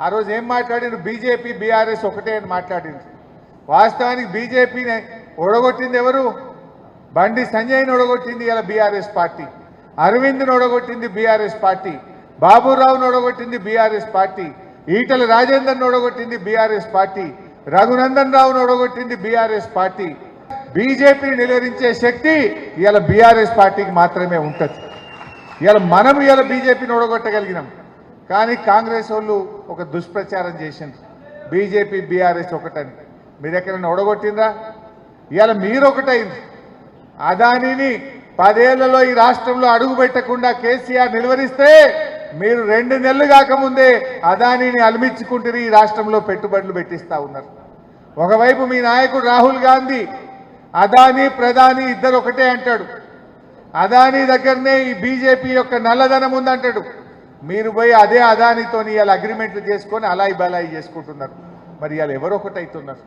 ఆ రోజు ఏం మాట్లాడిండ్రు? బీజేపీ బీఆర్ఎస్ ఒకటే అని మాట్లాడిండ్రు. వాస్తవానికి బీజేపీని ఓడగొట్టింది ఎవరు? బండి సంజయ్ని ఓడగొట్టింది ఇలా బీఆర్ఎస్ పార్టీ, అరవింద్ని ఓడగొట్టింది బీఆర్ఎస్ పార్టీ, బాబురావును ఓడగొట్టింది బీఆర్ఎస్ పార్టీ, ఈటల రాజేందర్ను ఓడగొట్టింది బీఆర్ఎస్ పార్టీ, రఘునందన్ రావును ఓడగొట్టింది బీఆర్ఎస్ పార్టీ. బీజేపీని నిలువరించే శక్తి ఇలా బీఆర్ఎస్ పార్టీకి మాత్రమే ఉంటుంది. ఇలా మనం ఇలా బీజేపీని ఓడగొట్టగలిగినాం. కానీ కాంగ్రెస్ వాళ్ళు ఒక దుష్ప్రచారం చేసిండ్రు, బీజేపీ బీఆర్ఎస్ ఒకటని. మీరు ఎక్కడైనా ఓడగొట్టిందా? ఇలా మీరు ఒకటైంది. అదానిని 10 ఏళ్లలో ఈ రాష్ట్రంలో అడుగు పెట్టకుండా కేసీఆర్ నిలువరిస్తే మీరు 2 నెలలు కాకముందే అదానిని అలమించుకుంటుని ఈ రాష్ట్రంలో పెట్టుబడులు పెట్టిస్తా ఉన్నారు. ఒకవైపు మీ నాయకుడు రాహుల్ గాంధీ అదాని ప్రధాని ఇద్దరు ఒకటే అంటాడు. అదాని దగ్గరనే ఈ బీజేపీ యొక్క నల్లధనం ఉందంటాడు. మీరు పోయి అదే అదానితో ఇలా అగ్రిమెంట్లు చేసుకొని అలాయి బలాయి చేసుకుంటున్నారు. మరి ఇలా ఎవరు ఒకటైతున్నారు?